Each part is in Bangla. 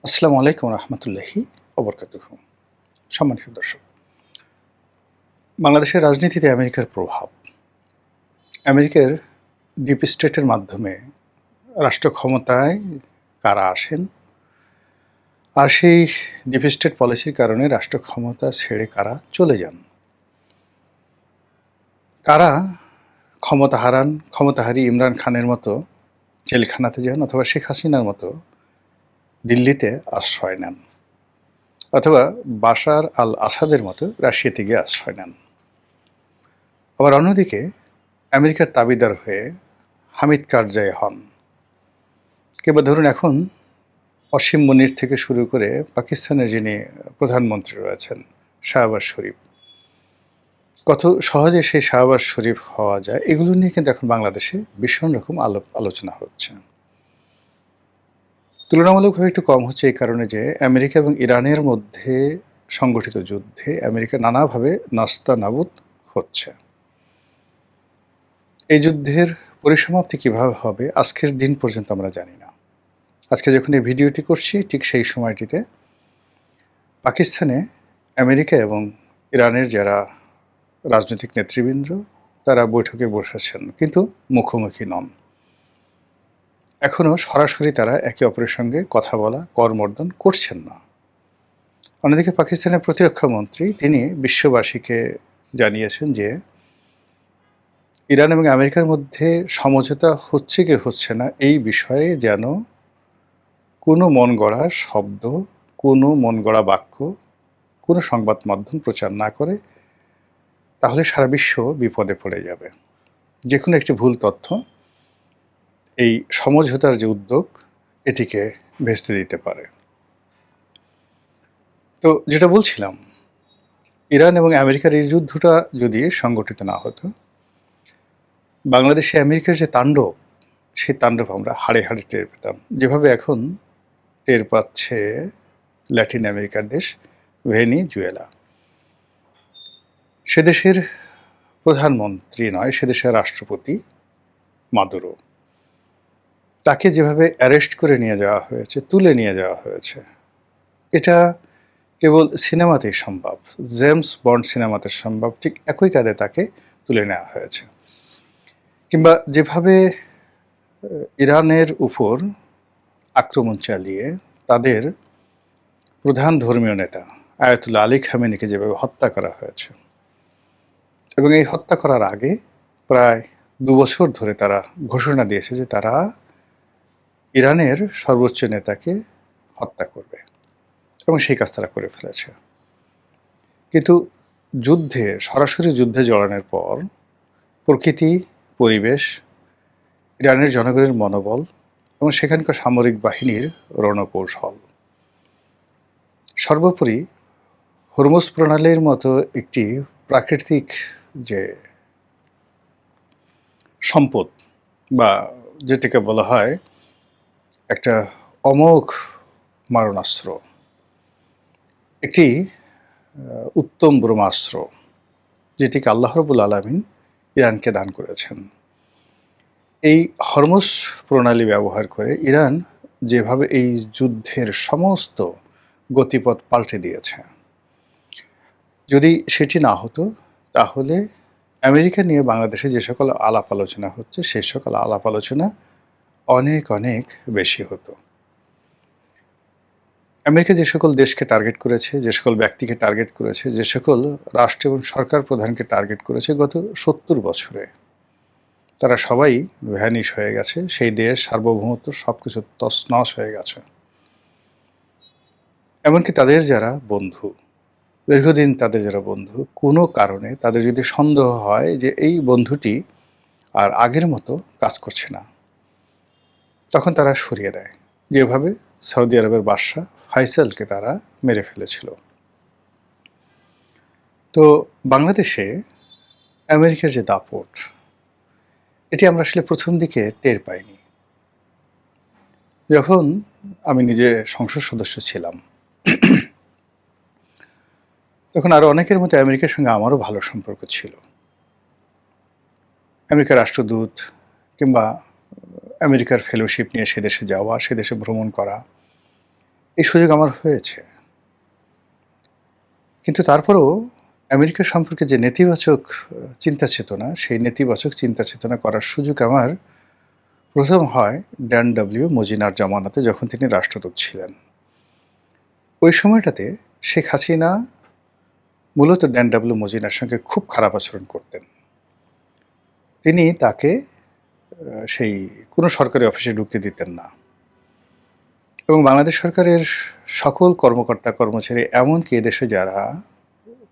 আসসালামু আলাইকুম রহমতুল্লাহি ওবরকাতুহু। সম্মানিত দর্শক, বাংলাদেশের রাজনীতিতে আমেরিকার প্রভাব, আমেরিকার ডিপ স্টেটের মাধ্যমে রাষ্ট্র ক্ষমতায় কারা আসেন, আর সেই ডিপ স্টেট পলিসির কারণে রাষ্ট্র ক্ষমতা ছেড়ে কারা চলে যান, কারা ক্ষমতা হারান, ক্ষমতাহারী ইমরান খানের মতো জেলখানাতে যান, অথবা শেখ হাসিনার মতো দিল্লিতে আশ্রয় নেন, অথবা বাশার আল আসাদের মতো রাশিয়াতে গিয়ে আশ্রয় নেন। আবার অন্যদিকে আমেরিকার তাবিদার হয়ে হামিদ কারজাই হন, কিংবা ধরুন এখন অসীম মুনির থেকে শুরু করে পাকিস্তানের যিনি প্রধানমন্ত্রী রয়েছেন শাহবাজ শরীফ, কত সহজে সেই শাহবাজ শরীফ হওয়া যায়, এগুলো নিয়ে কিন্তু এখন বাংলাদেশে ভীষণ রকম আলোচনা হচ্ছে। তুলনামূলকভাবে একটু কম হচ্ছে এই কারণে যে আমেরিকা এবং ইরানের মধ্যে সংগঠিত যুদ্ধে আমেরিকা নানাভাবে নাস্তানাবুদ হচ্ছে। এই যুদ্ধের পরিসমাপ্তি কিভাবে হবে আজকের দিন পর্যন্ত আমরা জানি না। আজকে যখন এই ভিডিওটি করছি ঠিক সেই সময়টিতে পাকিস্তানে আমেরিকা এবং ইরানের যারা রাজনৈতিক নেতৃবৃন্দ তারা বৈঠকে বসেছেন, কিন্তু মুখোমুখি নন। এখনও সরাসরি তারা একে অপরের সঙ্গে কথা বলা করমর্দন করছেন না। অন্যদিকে পাকিস্তানের প্রতিরক্ষা মন্ত্রী তিনি বিশ্ববাসীকে জানিয়েছেন যে ইরান এবং আমেরিকার মধ্যে সমঝোতা হচ্ছে কি হচ্ছে না এই বিষয়ে যেন কোনো মন গড়া শব্দ, কোনো মন গড়া বাক্য, কোনো সংবাদ মাধ্যম প্রচার না করে, তাহলে সারা বিশ্ব বিপদে পড়ে যাবে। যে কোনো একটি ভুল তথ্য এই সমঝোতার যে উদ্যোগ এটিকে ভেস্তে দিতে পারে। তো যেটা বলছিলাম, ইরান এবং আমেরিকার এই যুদ্ধটা যদি সংগঠিত না হতো, বাংলাদেশে আমেরিকার যে তাণ্ডব, সেই তাণ্ডব আমরা হাড়ে হাড়ে টের পেতাম, যেভাবে এখন টের পাচ্ছে ল্যাটিন আমেরিকার দেশ ভেনিজুয়েলা। সে দেশের প্রধানমন্ত্রী নয়, সে দেশের রাষ্ট্রপতি মাদুরো, তাকে যেভাবে অ্যারেস্ট করে নিয়ে যাওয়া হয়েছে, তুলে নিয়ে যাওয়া হয়েছে, এটা কেবল সিনেমাতেই সম্ভব, জেমস বন্ড সিনেমাতে সম্ভব। ঠিক একই কাঁধে তাকে তুলে নেওয়া হয়েছে। কিংবা যেভাবে ইরানের উপর আক্রমণ চালিয়ে তাদের প্রধান ধর্মীয় নেতা আয়াতুল্লাহ আলী খামেনিকে যেভাবে হত্যা করা হয়েছে, এবং এই হত্যা করার আগে প্রায় 2 বছর ধরে তারা ঘোষণা দিয়েছে যে তারা ইরানের সর্বোচ্চ নেতাকে হত্যা করবে, এবং সেই কাজ তারা করে ফেলেছে। কিন্তু সরাসরি যুদ্ধে জড়ানোর পর প্রকৃতি, পরিবেশ, ইরানের জনগণের মনোবল এবং সেখানকার সামরিক বাহিনীর রণকৌশল, সর্বোপরি হরমুজ প্রণালীর মতো একটি প্রাকৃতিক যে সম্পদ, বা যেটাকে বলা হয় একটা অমোঘ মারণাস্ত্র, একটি উত্তম ব্রহ্মাস্ত্র, যেটিকে আল্লাহ রাব্বুল আলামিন ইরানকে দান করেছেন। এই হরমুজ প্রণালী ব্যবহার করে ইরান যেভাবে এই যুদ্ধের সমস্ত গতিপথ পাল্টে দিয়েছে, যদি সেটি না হতো তাহলে আমেরিকা নিয়ে বাংলাদেশে যে সকল আলাপ আলোচনা হচ্ছে সেই সকল আলাপ আলোচনা অনেক অনেক বেশি হতো। আমেরিকা যে সকল দেশকে টার্গেট করেছে, যে সকল ব্যক্তিকে টার্গেট করেছে, যে সকল রাষ্ট্র এবং সরকার প্রধানকে টার্গেট করেছে গত 70 বছরে, তারা সবাই ভ্যানিশ হয়ে গেছে। সেই দেশ সার্বভৌমত্ব সবকিছু তছনছ হয়ে গেছে। এমনকি তাদের যারা বন্ধু, দীর্ঘদিন তাদের যারা বন্ধু, কোনো কারণে তাদের যদি সন্দেহ হয় যে এই বন্ধুটি আর আগের মতো কাজ করছে না, তখন তারা সরিয়ে দেয়, যেভাবে সৌদি আরবের বাদশা ফাইসালকে তারা মেরে ফেলেছিল। তো বাংলাদেশে আমেরিকার যে দাপট, এটি আমরা আসলে প্রথম দিকে টের পাইনি। যখন আমি নিজে সংসদ সদস্য ছিলাম, তখন আরও অনেকের মতো আমেরিকার সঙ্গে আমারও ভালো সম্পর্ক ছিল। আমেরিকার রাষ্ট্রদূত কিংবা আমেরিকার ফেলোশিপ নিয়ে সে দেশে যাওয়া, সে দেশে ভ্রমণ করা, এই সুযোগ আমার হয়েছে। কিন্তু তারপরেও আমেরিকা সম্পর্কে যে নেতিবাচক চিন্তা চেতনা, সেই নেতিবাচক চিন্তা চেতনা করার সুযোগ আমার ১ম হয় ড্যান ডব্লিউ মজীনার জামানাতে, যখন তিনি রাষ্ট্রদূত ছিলেন। ওই সময়টাতে শেখ হাসিনা মূলত ড্যান ডব্লিউ মজীনার সঙ্গে খুব খারাপ আচরণ করতেন। তিনি তাকে সেই কোনো সরকারি অফিসে ঢুকতে দিতেন না, এবং বাংলাদেশ সরকারের সকল কর্মকর্তা কর্মচারী, এমনকি এদেশে যারা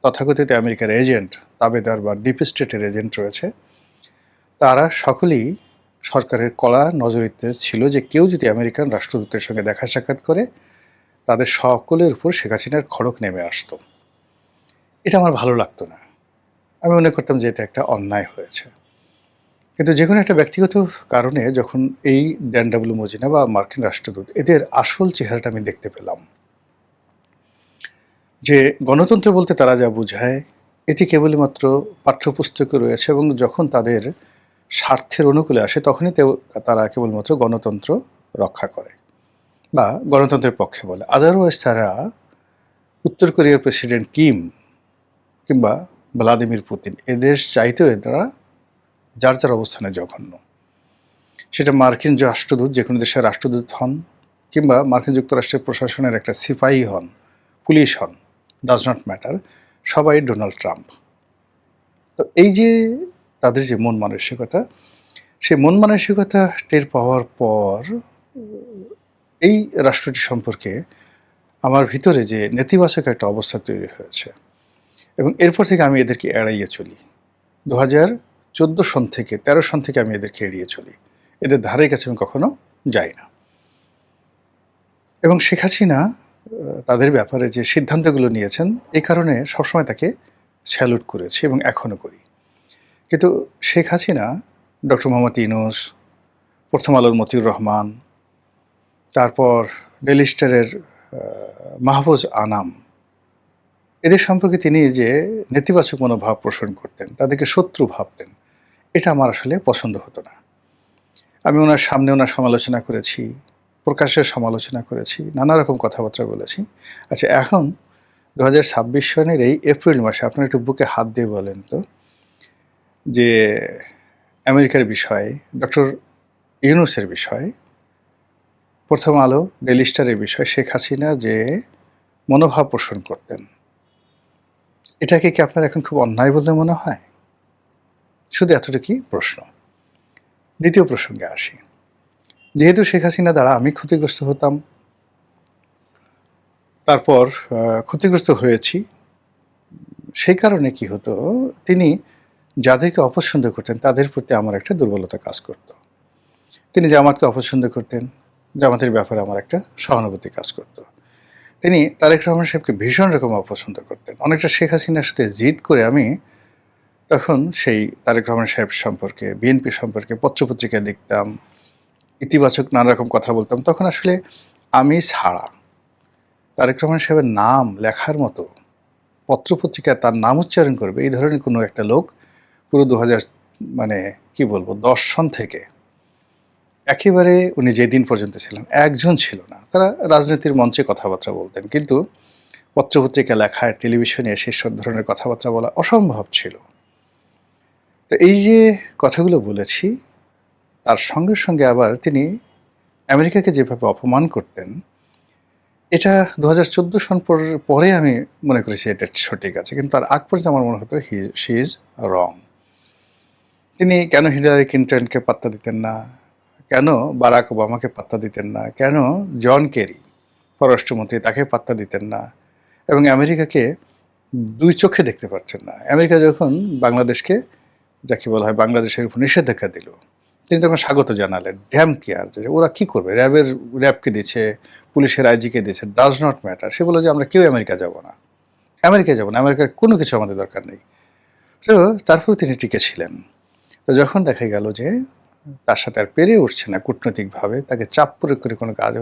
তথাকথিত আমেরিকার এজেন্ট, তাবেদার বা ডিপ স্টেটের এজেন্ট রয়েছে, তারা সকলেই সরকারের কড়া নজরিতে ছিল যে কেউ যদি আমেরিকান রাষ্ট্রদূতের সঙ্গে দেখা সাক্ষাৎ করে, তাদের সকলের উপর শেখ হাসিনার খড়ক নেমে আসতো। এটা আমার ভালো লাগতো না। আমি মনে করতাম যে এটা একটা অন্যায় হয়েছে। কিন্তু যে কোনো একটা ব্যক্তিগত কারণে যখন এই ড্যান ডব্লিউ মজীনা বা মার্কিন রাষ্ট্রদূত, এদের আসল চেহারাটা আমি দেখতে পেলাম, যে গণতন্ত্র বলতে তারা যা বোঝায় এটি কেবলই মাত্র পাঠ্যপুস্তকে রয়েছে, এবং যখন তাদের স্বার্থের অনুকূলে আসে তখনই তারা কেবলমাত্র গণতন্ত্র রক্ষা করে বা গণতন্ত্রের পক্ষে বলে। আদারওয়াইজ তারা উত্তর কোরিয়ার প্রেসিডেন্ট কিম কিংবা ভ্লাদিমির পুতিন, এদের চাইতেও এরা যার যার অবস্থানে জঘন্য। সেটা মার্কিন রাষ্ট্রদূত, যে কোনো দেশের রাষ্ট্রদূত হন, কিংবা মার্কিন যুক্তরাষ্ট্রের প্রশাসনের একটা সিপাহী হন, পুলিশ হন, ডাজ নট ম্যাটার, সবাই ডোনাল্ড ট্রাম্প। তো এই যে তাদের যে মন মানসিকতা, সেই মন মানসিকতা টের পাওয়ার পর এই রাষ্ট্রটি সম্পর্কে আমার ভিতরে যে নেতিবাচক একটা অবস্থা তৈরি হয়েছে, এবং এরপর থেকে আমি এদেরকে এড়াইয়ে চলি। 2014 সন থেকে 13 সন থেকে আমি এদেরকে এড়িয়ে চলি, এদের ধারে কাছে আমি কখনো যাই না। এবং শেখ হাসিনা তাদের ব্যাপারে যে সিদ্ধান্তগুলো নিয়েছেন, এই কারণে সবসময় তাকে স্যালুট করেছি এবং এখনও করি। কিন্তু শেখ হাসিনা, ডক্টর মোহাম্মদ ইউনূস, প্রথম আলোর মতিউর রহমান, তারপর ডেইলি স্টারের মাহফুজ আনাম, এদের সম্পর্কে তিনি যে নেতিবাচক মনোভাব পোষণ করতেন, তাদেরকে শত্রু ভাবতেন, এটা আমার আসলে পছন্দ হতো না। আমি ওনার সামনে ওনার সমালোচনা করেছি, প্রকাশ্যে সমালোচনা করেছি, নানা রকম কথাবার্তা বলেছি। আচ্ছা, এখন 2026 সনের এই এপ্রিল মাসে আপনার একটু বুকে হাত দিয়ে বলেন তো, যে আমেরিকার বিষয়ে, ডক্টর ইউনূসের বিষয়ে, প্রথম আলো, ডেইলি স্টারের বিষয়ে শেখ হাসিনা যে মনোভাব পোষণ করতেন, এটাকে কি আপনার এখন খুব অন্যায় বলে মনে হয়? শুধু এতটুকুই প্রশ্ন। দ্বিতীয় প্রসঙ্গে আসি। যেহেতু শেখ হাসিনা দ্বারা আমি ক্ষতিগ্রস্ত হতাম, তারপর ক্ষতিগ্রস্ত হয়েছি, সেই কারণে কি হতো, তিনি যাদেরকে অপছন্দ করতেন তাদের প্রতি আমার একটা দুর্বলতা কাজ করত। তিনি জামাতকে অপছন্দ করতেন, জামাতের ব্যাপারে আমার একটা সহানুভূতি কাজ করত। তিনি তারেক রহমান সাহেবকে ভীষণ রকম অপছন্দ করতেন। অনেকটা শেখ হাসিনার সাথে জিদ করে আমি তখন সেই তারেক রহমান সাহেব সম্পর্কে, বিএনপি সম্পর্কে পত্রপত্রিকায় লিখতাম, ইতিবাচক নানা রকম কথা বলতাম। তখন আসলে আমি ছাড়া তারেক রহমান সাহেবের নাম লেখার মতো, পত্রপত্রিকায় তার নাম উচ্চারণ করবে, এই ধরনের কোনো একটা লোক পুরো 2000 মানে কি বলবো 10 সন থেকে একেবারে উনি যেদিন পর্যন্ত ছিলেন একজন ছিল না। তারা রাজনীতির মঞ্চে কথাবার্তা বলতেন, কিন্তু পত্রপত্রিকা লেখায়, টেলিভিশনে এসে সব ধরনের কথাবার্তা বলা অসম্ভব ছিল। তো এই যে কথাগুলো বলেছি, তার সঙ্গে সঙ্গে আবার তিনি আমেরিকাকে যেভাবে অপমান করতেন, এটা 2014 সন পরে আমি মনে করেছি এটা সঠিক আছে, কিন্তু তার আগ পর্যন্ত আমার মনে হতো শি ইজ রং। তিনি কেন হিলারি ক্লিনটনকে পাত্তা দিতেন না, কেন বারাক ওবামাকে পাত্তা দিতেন না, কেন জন কেরি পররাষ্ট্রমন্ত্রী তাকে পাত্তা দিতেন না, এবং আমেরিকাকে দুই চোখে দেখতে পারছেন না। আমেরিকা যখন বাংলাদেশকে, যাকে বলা হয় বাংলাদেশের উপর নিষেধাজ্ঞা দিল, তিনি তখন স্বাগত জানালেন, ড্যাম কেয়ার, যে ওরা কী করবে, র্যাবকে দিচ্ছে, পুলিশের আইজিকে দিচ্ছে, ডাজ নট ম্যাটার। সে বলল যে আমরা কেউ আমেরিকা যাব না, আমেরিকায় যাব না, আমেরিকার কোনো কিছু আমাদের দরকার নেই। তো তারপর তিনি টিকে ছিলেন। তো যখন দেখা গেল যে তার সাথে আর পেরে উঠছে না কূটনৈতিকভাবে, তাকে চাপ প্রয়োগ করে কোনো কাজ